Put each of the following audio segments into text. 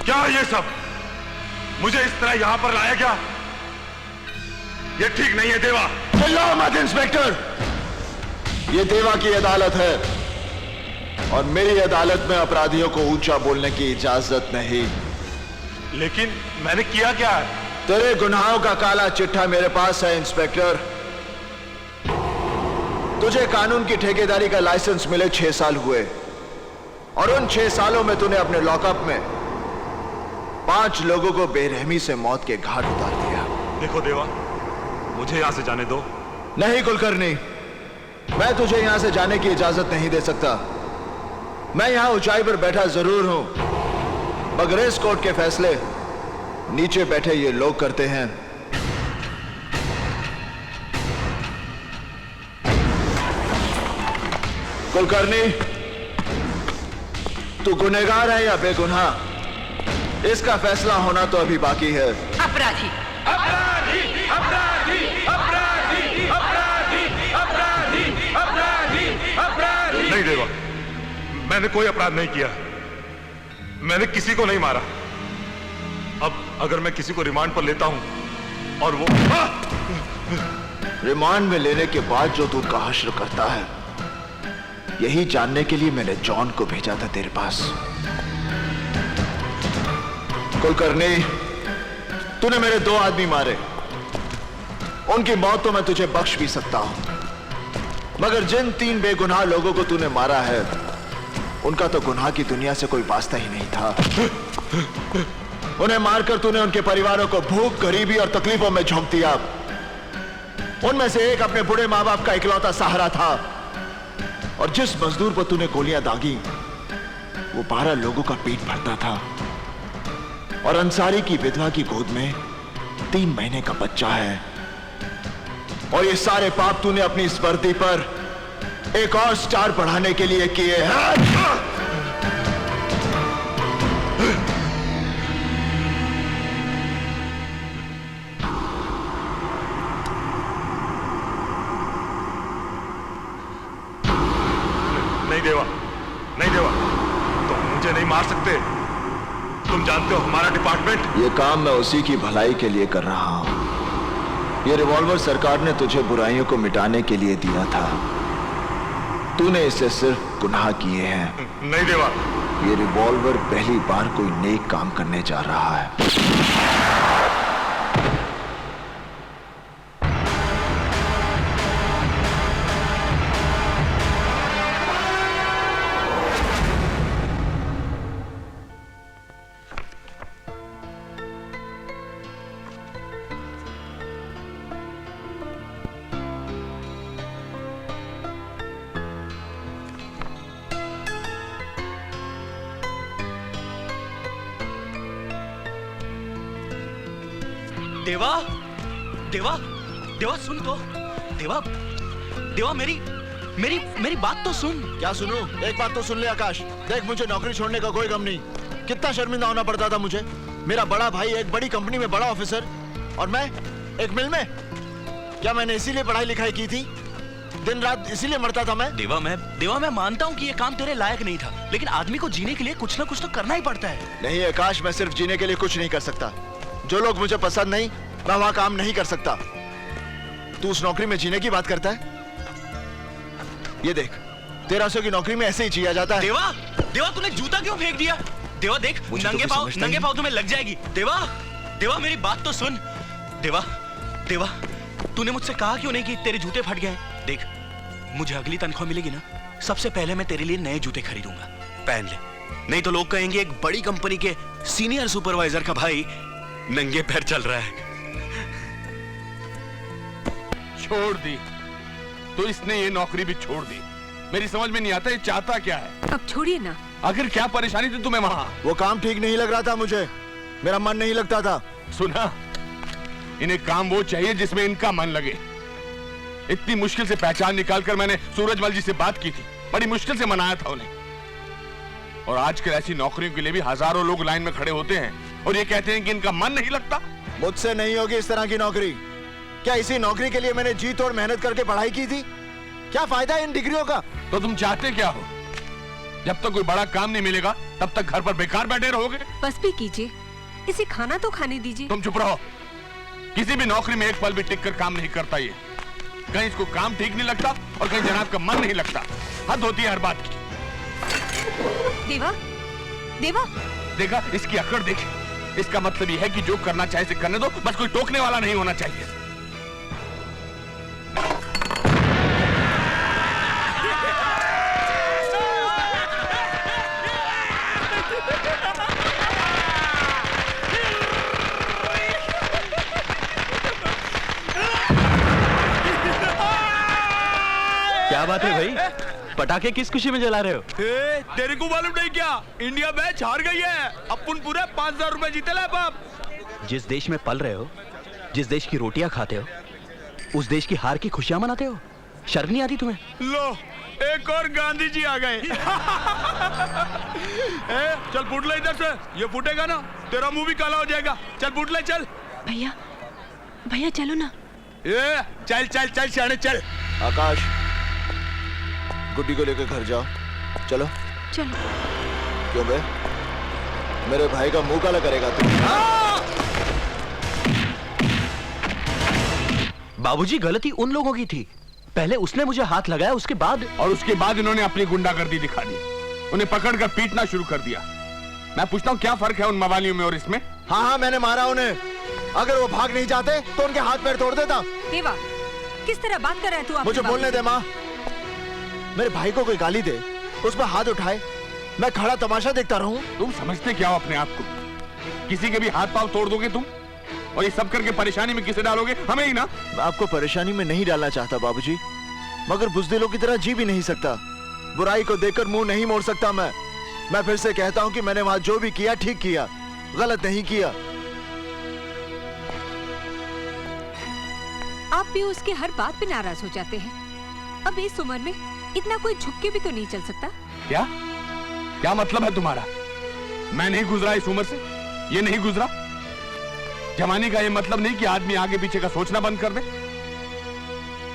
क्या ये सब? मुझे इस तरह यहां पर लाया क्या? ये ठीक नहीं है देवा। चिल्लाओ मत इंस्पेक्टर, ये देवा की अदालत है और मेरी अदालत में अपराधियों को ऊंचा बोलने की इजाजत नहीं। लेकिन मैंने किया क्या है? तेरे गुनाहों का काला चिट्ठा मेरे पास है इंस्पेक्टर। तुझे कानून की ठेकेदारी का लाइसेंस मिले 6 साल हुए और उन 6 सालों में तूने अपने लॉकअप में 5 लोगों को बेरहमी से मौत के घाट उतार दिया। देखो देवा, मुझे यहां से जाने दो। नहीं कुलकर्णी, मैं तुझे यहां से जाने की इजाजत नहीं दे सकता। मैं यहां ऊंचाई पर बैठा जरूर हूं, मगर इस कोर्ट के फैसले नीचे बैठे ये लोग करते हैं। कुलकर्णी, तू गुनहगार है या बेगुनाह, इसका फैसला होना तो अभी बाकी है। अपराधी अपराधी अपराधी अपराधी अपराधी अपराधी अपराधी अपराधी। नहीं देवा, मैंने कोई अपराध नहीं किया, मैंने किसी को नहीं मारा। अब अगर मैं किसी को रिमांड पर लेता हूं और वो रिमांड में लेने के बाद जो तू का हश्र करता है, यही जानने के लिए मैंने जॉन को भेजा था तेरे पास। कुलकर्णी, तूने मेरे 2 आदमी मारे, उनकी मौत तो मैं तुझे बख्श भी सकता हूं, मगर जिन 3 बेगुनाह लोगों को तूने मारा है, उनका तो गुनाह की दुनिया से कोई वास्ता ही नहीं था। उन्हें मारकर तूने उनके परिवारों को भूख, गरीबी और तकलीफों में झोंक दिया। उनमें से एक अपने बूढ़े मां बाप का इकलौता सहारा था और जिस मजदूर पर तूने गोलियां दागी, वो 12 लोगों का पेट भरता था और अंसारी की विधवा की गोद में 3 महीने का बच्चा है। और ये सारे पाप तूने अपनी इस वर्दी पर एक और स्टार बढ़ाने के लिए किए हैं। नहीं देवा, नहीं देवा, तुम मुझे नहीं मार सकते। तुम जानते हो हमारा डिपार्टमेंट। ये काम मैं उसी की भलाई के लिए कर रहा हूं। ये रिवॉल्वर सरकार ने तुझे बुराइयों को मिटाने के लिए दिया था, तूने इससे सिर्फ गुनाह किए हैं। नहीं देवा, ये रिवॉल्वर पहली बार कोई नेक काम करने जा रहा है। देवा, देवा, देवा सुन तो। देवा, देवा मेरी बात तो सुन। क्या सुनूं? एक बात तो सुन ले आकाश, देख मुझे नौकरी छोड़ने का कोई गम नहीं। कितना शर्मिंदा होना पड़ता था मुझे। मेरा बड़ा भाई एक बड़ी कंपनी में बड़ा ऑफिसर और मैं एक मिल में। क्या मैंने इसीलिए पढ़ाई लिखाई की थी? दिन रात इसीलिए मरता था मैं? देवा मैं मानता हूँ कि ये काम तेरे लायक नहीं था, लेकिन आदमी को जीने के लिए कुछ ना कुछ तो करना ही पड़ता है। नहीं आकाश, मैं सिर्फ जीने के लिए कुछ नहीं कर सकता। जो लोग मुझे पसंद नहीं, मैं वहां काम नहीं कर सकता। तू उस नौकरी में जीने की बात करता है? ये देख, 1300 की नौकरी में ऐसे ही जिया जाता है। देवा, देवा तूने जूता क्यों फेंक दिया? देवा देख, नंगे पाँव तुम्हें लग जाएगी। देवा, देवा मेरी बात तो सुन। देवा, देवा, तूने मुझसे कहा क्यों नहीं कि तेरे जूते फट गए? देख, मुझे अगली तनख्वाह मिलेगी ना, सबसे पहले मैं तेरे लिए नए जूते खरीदूंगा, पहन ले। नहीं तो लोग कहेंगे एक बड़ी कंपनी के सीनियर सुपरवाइजर का भाई नंगे पैर चल रहा है। छोड़ दी तो इसने ये नौकरी भी छोड़ दी। मेरी समझ में नहीं आता ये चाहता क्या है। अब छोड़िए ना। आखिर क्या परेशानी थी तुम्हें वहां? वो काम ठीक नहीं लग रहा था मुझे, मेरा मन नहीं लगता था। सुना, इन्हें काम वो चाहिए जिसमें इनका मन लगे। इतनी मुश्किल से पहचान निकालकर मैंने सूरजमल जी से बात की थी, बड़ी मुश्किल से मनाया था उन्हें। और आजकल ऐसी नौकरियों के लिए भी हजारों लोग लाइन में खड़े होते हैं और ये कहते हैं कि इनका मन नहीं लगता। मुझसे नहीं होगी इस तरह की नौकरी। क्या इसी नौकरी के लिए मैंने जी तोड़ मेहनत करके पढ़ाई की थी? क्या फायदा इन डिग्रियों का? तो तुम चाहते क्या हो? जब तक कोई बड़ा काम नहीं मिलेगा तब तक घर पर बेकार बैठे रहोगे? बस भी कीजिए, इसे खाना तो खाने दीजिए। तुम चुप रहो। किसी भी नौकरी में एक पल भी टिक कर काम नहीं करता ये। कहीं इसको काम ठीक नहीं लगता और कहीं जनाब का मन नहीं लगता। हद होती है हर बात की। देवा, देवा, देखा इसकी अकड़ देखी। इसका मतलब यह है कि जो करना चाहे इसे करने दो, बस कोई टोकने वाला नहीं होना चाहिए। क्या बात है भाई, पटाखे किस खुशी में जला रहे हो? तेरे को मालूम नहीं क्या, इंडिया मैच हार गई है। अपन पूरे 5,000 रुपए जीते ला बाप। जिस देश में पल रहे हो, जिस देश की रोटियां खाते हो, उस देश की हार की खुशियां मनाते हो। शर्म नहीं आती तुम्हें? लो, एक और गांधी जी आ गए। चल फूट ले इधर से, ये फूटेगा ना तेरा मुंह भी काला हो जाएगा। चल फूट ले, चल। भैया, भैया चलो ना। चल चल चल शाने चल। आकाश, गुड्डी को लेकर घर जाओ। चलो। चलो। क्यों बे? मेरे भाई का मुंह काला करेगा तू? बाबूजी, गलती उन लोगों की थी। पहले उसने मुझे हाथ लगाया, उसके बाद इन्होंने अपनी गुंडागर्दी दिखा दी। उन्हें पकड़कर पीटना शुरू कर दिया। मैं पूछता हूँ क्या फर्क है उन मवालियों में और इसमें? हाँ हाँ, मैंने मारा उन्हें। अगर वो भाग नहीं जाते तो उनके हाथ पैर तोड़ देता। देवा, किस तरह बात कर रहा है तू? मुझे बोलने दे माँ। मेरे भाई को कोई गाली दे, उस पर हाथ उठाए, मैं खड़ा तमाशा देखता रहूं? तुम समझते क्या हो अपने आप को? किसी के भी हाथ पांव तोड़ दोगे तुम, और ये सब करके परेशानी में किसे डालोगे? हमें ही ना। मैं आपको परेशानी में नहीं डालना चाहता बाबूजी, मगर बुज़दिलों की तरह जी भी नहीं सकता। बुराई को देखकर मुंह नहीं मोड़ सकता मैं फिर से कहता हूं कि मैंने वहां जो भी किया ठीक किया, गलत नहीं किया। आप भी उसके हर बात पे नाराज हो जाते हैं। अब इस उम्र में इतना कोई झुक के भी तो नहीं चल सकता। क्या क्या मतलब है तुम्हारा? मैं नहीं गुजरा इस उम्र से, ये नहीं गुजरा। जवानी का ये मतलब नहीं कि आदमी आगे पीछे का सोचना बंद कर दे।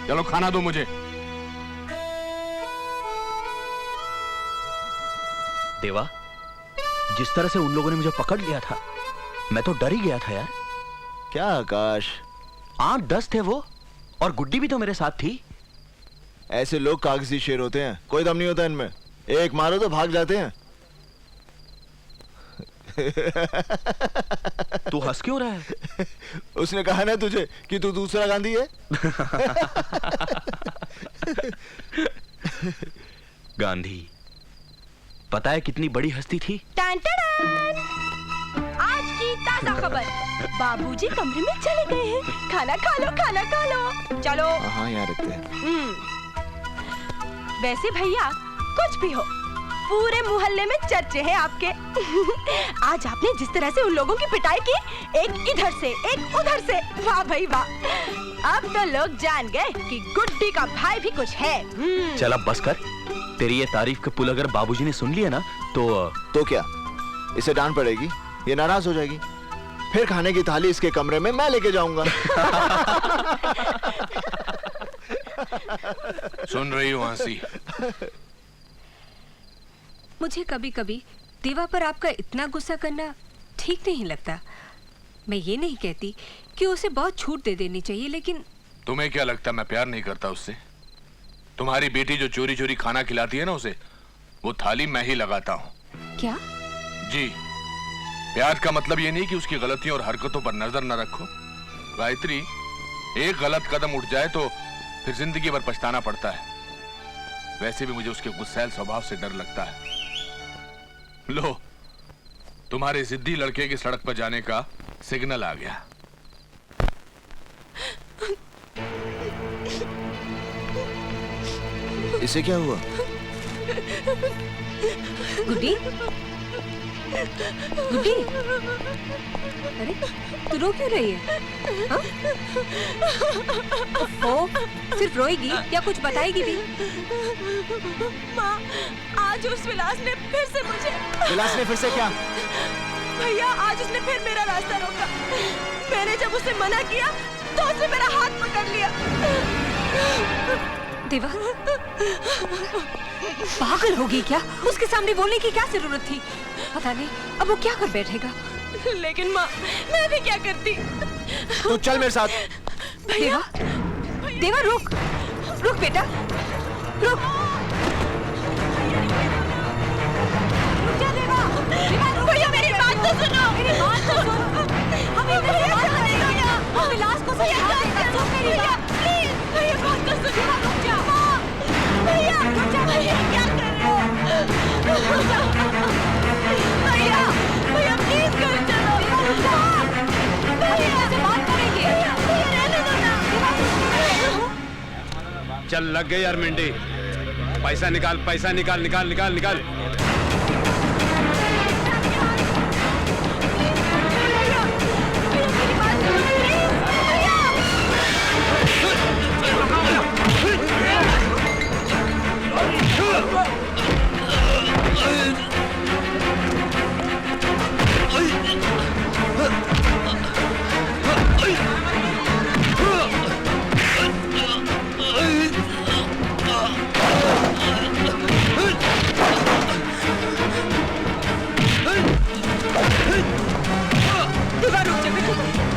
चलो खाना दो मुझे। देवा, जिस तरह से उन लोगों ने मुझे पकड़ लिया था, मैं तो डर ही गया था यार। क्या आकाश? 8-10 थे वो, और गुड्डी भी तो मेरे साथ थी। ऐसे लोग कागजी शेर होते हैं, कोई दम नहीं होता इनमें। एक मारो तो भाग जाते हैं। तू हंस क्यों रहा है? उसने कहा ना तुझे कि तू दूसरा गांधी है। गांधी, पता है कितनी बड़ी हस्ती थी? टान टान! आज की ताजा खबर, बाबूजी कमरे में चले गए हैं। खाना खा लो, खाना खा लो। चलो। हाँ, यहाँ रखते हैं। वैसे भैया कुछ भी हो, पूरे मोहल्ले में चर्चे हैं आपके। आज आपने जिस तरह से उन लोगों की पिटाई की, एक इधर से एक उधर से, वाह भाई वाह। अब तो लोग जान गए कि गुड्डी का भाई भी कुछ है। चल अब बस कर। तेरी ये तारीफ के पुल अगर बाबूजी ने सुन लिया ना तो क्या, इसे डांट पड़ेगी, ये नाराज हो जाएगी। फिर खाने की थाली इसके कमरे में मैं लेके जाऊंगा। सुन रही हो हंसी? मुझे कभी कभी देवा पर आपका इतना गुस्सा करना ठीक नहीं लगता। मैं ये नहीं कहती कि उसे बहुत छूट दे देनी चाहिए, लेकिन तुम्हें क्या लगता मैं प्यार नहीं करता उससे? तुम्हारी बेटी जो चोरी चोरी खाना खिलाती है ना उसे, वो थाली मैं ही लगाता हूँ। क्या? जी, प्यार का मतलब ये नहीं कि उसकी गलतियों और हरकतों पर नजर न रखो। गायत्री, एक गलत कदम उठ जाए तो फिर जिंदगी भर पछताना पड़ता है। वैसे भी मुझे उसके गुस्सैल स्वभाव से डर लगता है। लो, तुम्हारे जिद्दी लड़के की सड़क पर जाने का सिग्नल आ गया। इसे क्या हुआ? गुड्डी, गुड्डी, अरे तू रो क्यों रही है? हाँ? ओह, सिर्फ रोएगी या कुछ बताएगी भी? माँ, आज उस विलास ने फिर से मुझे। विलास ने फिर से क्या? भैया, आज उसने फिर मेरा रास्ता रोका। मैंने जब उसे मना किया तो उसने मेरा हाथ पकड़ लिया। देवा, पागल होगी क्या? उसके सामने बोलने की क्या जरूरत थी? पता नहीं अब वो क्या कर बैठेगा। लेकिन माँ, मैं भी क्या करती? तू चल मेरे साथ। देवा, देवा रुक, रुक बेटा, रुक। रुक जा देवा, देवा रुक। भैया मेरी बात तो सुनो। मेरी बात तो सुनो। हम इधर से बात करेंगे। हम विलास को समझा देंगे। सुन मेरी बात। प्लीज, भैया बात तो सुनो। रुक जा। भैया, रुक जा। भैया क्या कर रहे हो? भैया, भैया प्लीज घर चलो। रुक जा। भैया से बात करेंगे। भैया रहने दो ना। चल लग गई यार मेंढी। पैसा निकाल, पैसा निकाल, निकाल निकाल निकाल।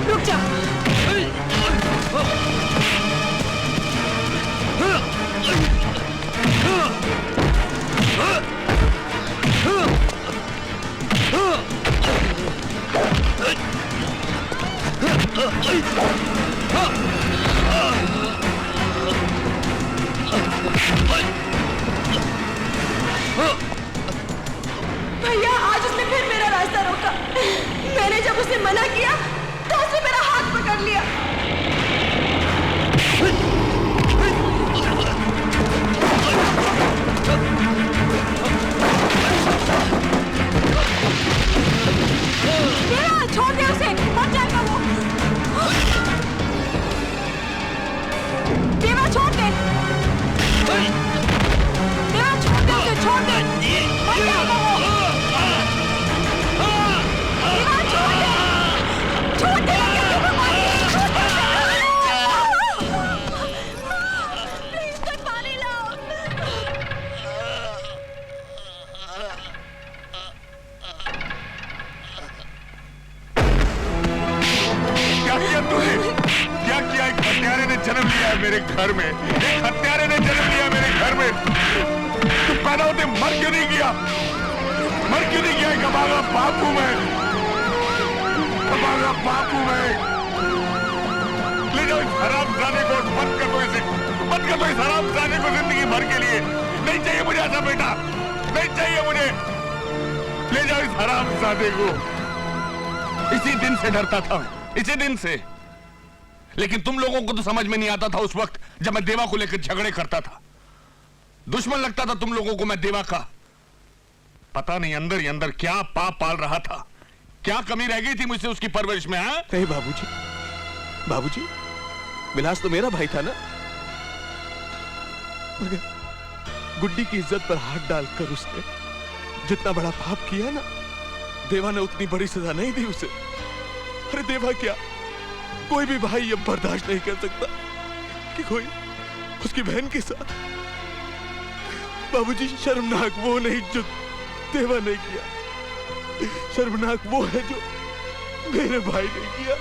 रुक जा। भैया, आज उसने फिर मेरा रास्ता रोका। मैंने जब उसे मना किया तो उसने मेरा हाथ पकड़ लिया। देवा, छोड़ दे उसे, मर जाएगा वो। देवा छोड़ दे। देवा छोड़ दे उसे, छोड़ दे। मर जाएगा वो। देवा छोड़ दे, छोड़ दे। प्लीज कोई पानी लाओ। क्या किया तूने? क्या किया? एक हत्यारे ने जन्म लिया है मेरे घर में। एक हत्यारे ने जन्म लिया मेरे घर में। तू पैदा होते मर क्यों नहीं गया? मर क्यों नहीं गया? एक अभागा बाप हूं मैं, अभागा बाप हूं मैं। ले जाओ इस हरामजादे को, बंद कर दो इसे, बंद कर दो इस हरामजादे को जिंदगी भर के लिए। नहीं चाहिए मुझे ऐसा बेटा, नहीं चाहिए मुझे। ले जाओ इस हरामजादे को। इसी दिन से डरता था मैं, इसी दिन से। लेकिन तुम लोगों को तो समझ में नहीं आता था उस वक्त जब मैं देवा को लेकर झगड़े करता था। दुश्मन लगता था तुम लोगों को मैं देवा का। पता नहीं अंदर ही अंदर क्या पाप पाल रहा था, क्या कमी रह गई थी मुझसे उसकी परवरिश में। हाँ नहीं बाबूजी, बाबूजी, विलास तो मेरा भाई था ना। मगर गुड्डी की इज्जत पर हाथ डालकर उसने जितना बड़ा पाप किया ना, देवा ने उतनी बड़ी सजा नहीं दी उसे। अरे देवा क्या, कोई भी भाई ये बर्दाश्त नहीं कर सकता कि कोई उसकी बहन के साथ। बाबूजी, शर्मनाक वो नहीं जो देवा ने किया, शर्मनाक वो है जो मेरे भाई ने किया,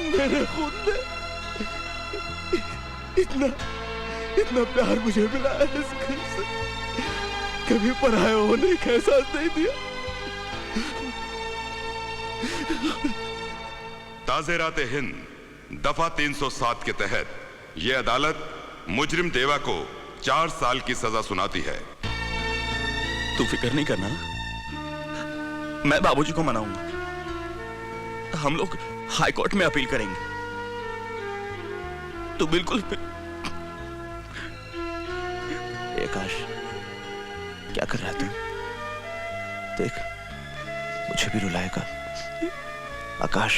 मेरे खुद ने। इतना प्यार मुझे मिला है इस घर से, कभी पराया होने का एहसास नहीं दिया। ताज़े राते हिंद दफा 307 के तहत यह अदालत मुजरिम देवा को 4 साल की सजा सुनाती है। तू फिक्र नहीं करना, मैं बाबूजी को मनाऊंगा। हम लोग हाई कोर्ट में अपील करेंगे। तू बिल्कुल आकाश, क्या कर रहा है तू? देख, मुझे भी रुलाएगा। आकाश,